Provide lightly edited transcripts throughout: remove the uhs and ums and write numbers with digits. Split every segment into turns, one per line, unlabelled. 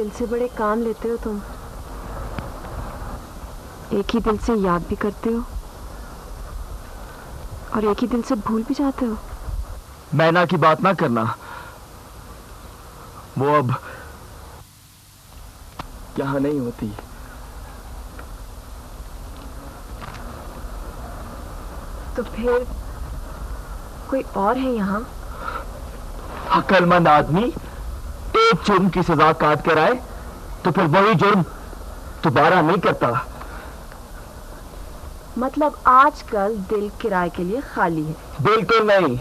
दिल से बड़े काम लेते हो तुम। एक ही दिल से याद भी करते हो और एक ही दिल से भूल भी जाते हो।
मैना की बात ना करना, वो अब यहां नहीं होती।
तो फिर कोई और है यहाँ?
अक्लमंद आदमी एक जुर्म की सजा काट कर आए तो फिर वही जुर्म दोबारा नहीं करता।
मतलब आजकल दिल किराए के लिए खाली है?
बिल्कुल नहीं।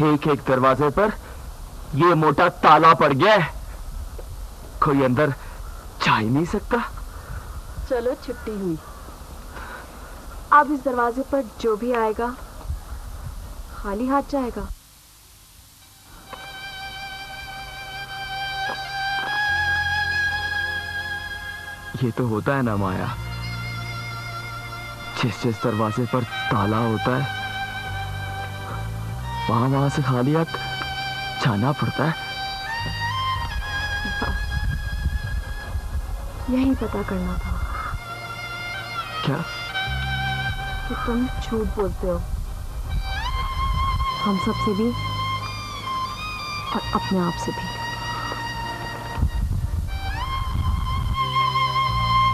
एक एक दरवाजे पर ये मोटा ताला पड़ गया है, कोई अंदर जा ही नहीं सकता।
चलो छुट्टी हुई। अब इस दरवाजे पर जो भी आएगा खाली हाथ जाएगा।
ये तो होता है ना माया, जिस जिस दरवाजे पर ताला होता है वहां वहां से खाली हाथ जाना पड़ता है।
यही पता करना था।
क्या?
कि तुम झूठ बोलते हो, हम सब से भी और अपने आप से भी।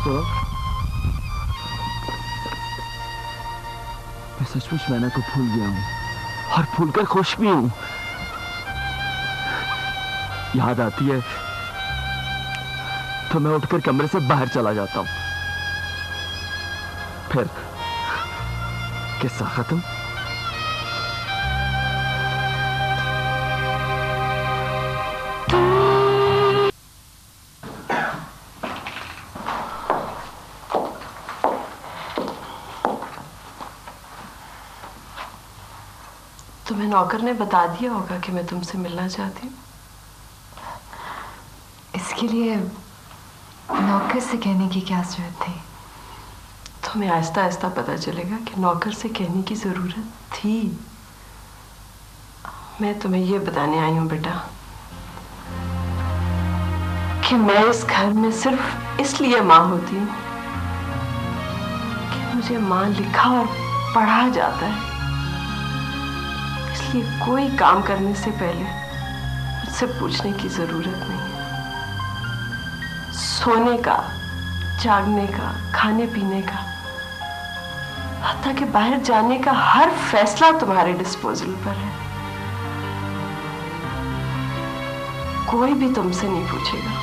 तो मैं सचमुच मैना को भूल गया हूं और भूलकर खुश भी हूं। याद आती है तो मैं उठकर कमरे से बाहर चला जाता हूं। फिर किस्सा खत्म।
तुम्हें नौकर ने बता दिया होगा कि मैं तुमसे मिलना चाहती हूँ।
इसके लिए नौकर से कहने की क्या जरूरत थी?
तुम्हें आहिस्ता आहिस्ता पता चलेगा कि नौकर से कहने की जरूरत थी। मैं तुम्हें यह बताने आई हूँ बेटा कि मैं इस घर में सिर्फ इसलिए माँ होती हूँ कि मुझे माँ लिखा और पढ़ा जाता है। इसलिए कोई काम करने से पहले मुझसे पूछने की जरूरत नहीं है। सोने का, जागने का, खाने पीने का, हत्ता कि बाहर जाने का हर फैसला तुम्हारे डिस्पोजल पर है। कोई भी तुमसे नहीं पूछेगा।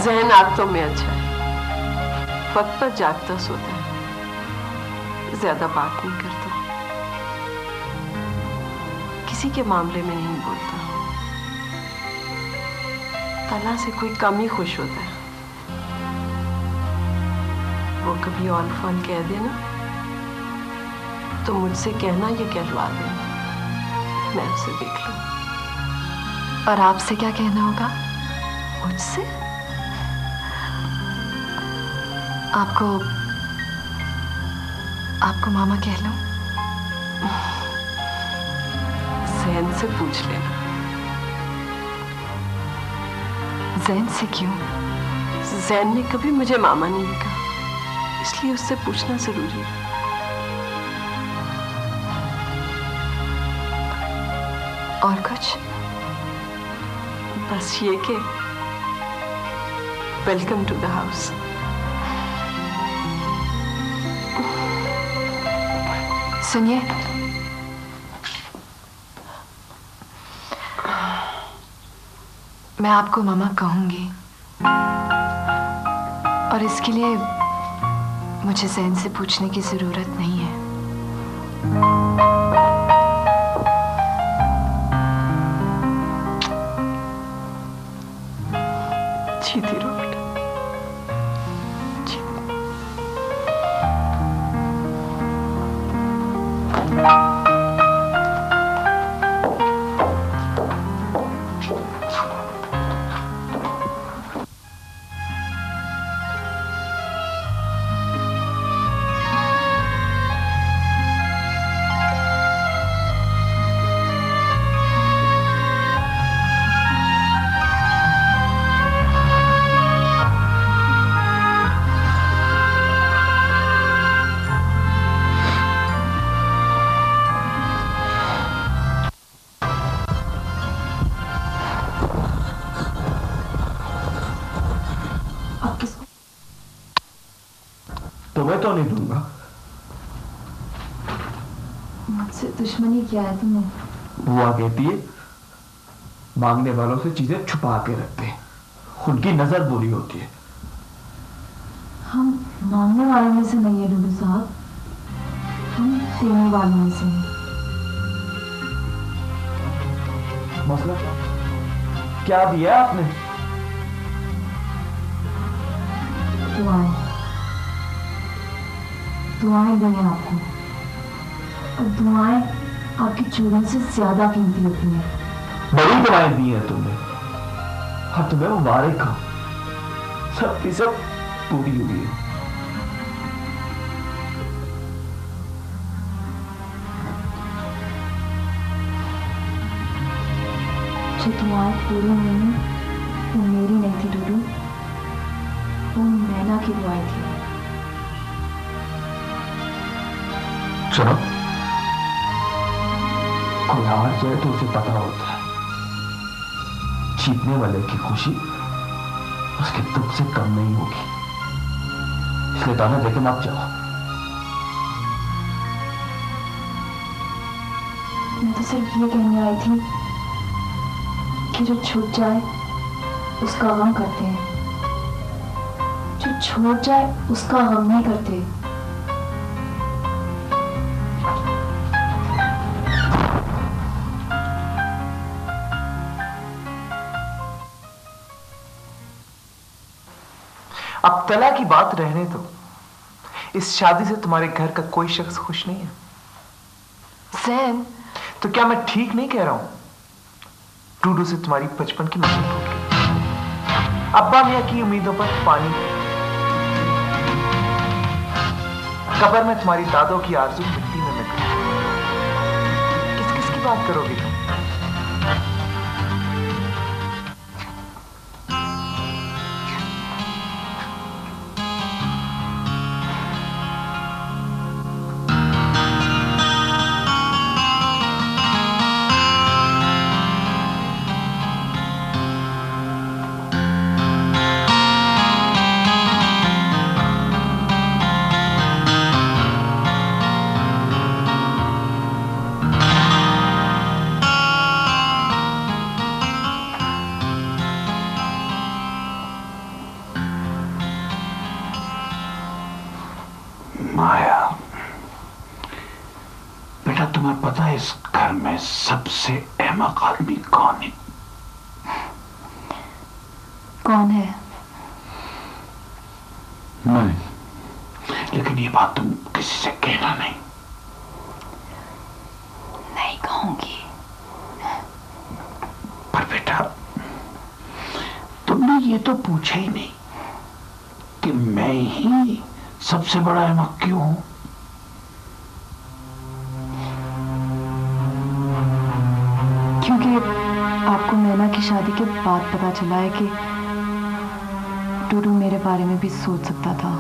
ज़हन आदतों में अच्छा है, वक्त पर जागता सोता है, ज्यादा बात नहीं करता, किसी के मामले में नहीं बोलता। तला से कोई कम ही खुश होता है। वो कभी ऑल फन कह देना तो मुझसे कहना ये कहलवा देना, मैं उसे देख लूं।
और आपसे क्या कहना होगा?
मुझसे?
आपको मामा कह लूं?
ज़हन से पूछ लेना।
ज़हन से क्यों?
ज़हन ने कभी मुझे मामा नहीं कहा, इसलिए उससे पूछना जरूरी है।
और कुछ?
बस ये कि वेलकम टू द हाउस।
सुनिए, मैं आपको मामा कहूंगी और इसके लिए मुझे ज़हन से पूछने की जरूरत नहीं है।
जीती रहो बेटा।
अब किसको?
तुम्हें तो नहीं दूंगा।
मुझसे दुश्मनी क्या है तुम्हें?
बुआ कहती है मांगने वालों से चीजें छुपा के रखते हैं, उनकी नजर बुरी होती है।
हम मांगने वालों में से नहीं है डूडू साहब, हम देने वालों में से हैं।
मसला क्या दिया आपने?
दुआएं, दुआएं दी हैं आपको, और दुआएं आपकी चूड़ों से ज्यादा कीमती होती हैं।
बड़ी दुआएं दी हैं तुमने, और तुम्हें मुबारक हो, सबकी सब पूरी हुई है।
जो दुआएं पूरी हुई वो मेरी नहीं थी डूडू, वो मैना की दुआएं थी।
चलो, कोई हार जाए तो उसे पता होता है जीतने वाले की खुशी उसके दुख से कम नहीं होगी, इसलिए दाना लेकिन आप जाओ।
मैं तो सिर्फ ये कहने आई थी कि जो छूट जाए उसका गम करते हैं, जो छोड़ जाए उसका गम नहीं करते।
अब तला की बात रहने दो, इस शादी से तुम्हारे घर का कोई शख्स खुश नहीं है।
जैन,
तो क्या मैं ठीक नहीं कह रहा हूं? डूडू से तुम्हारी बचपन की नजर टूट गई, अब्बा मियां की उम्मीदों पर पानी, कब्र में तुम्हारी दादों की आरज़ू मिट्टी में मिल गई। किस किस की बात करोगे तुम?
माया, बेटा तुम्हें पता है इस घर में सबसे अहमक आदमी कौन है?
कौन है?
मैं। लेकिन ये बात तुम किसी से कहना नहीं।
नहीं कहूंगी।
पर बेटा तुमने ये तो पूछा ही नहीं कि मैं ही सबसे बड़ा अहमक क्यों हूं?
क्योंकि आपको मैना की शादी के बाद पता चला है कि डूडू मेरे बारे में भी सोच सकता था।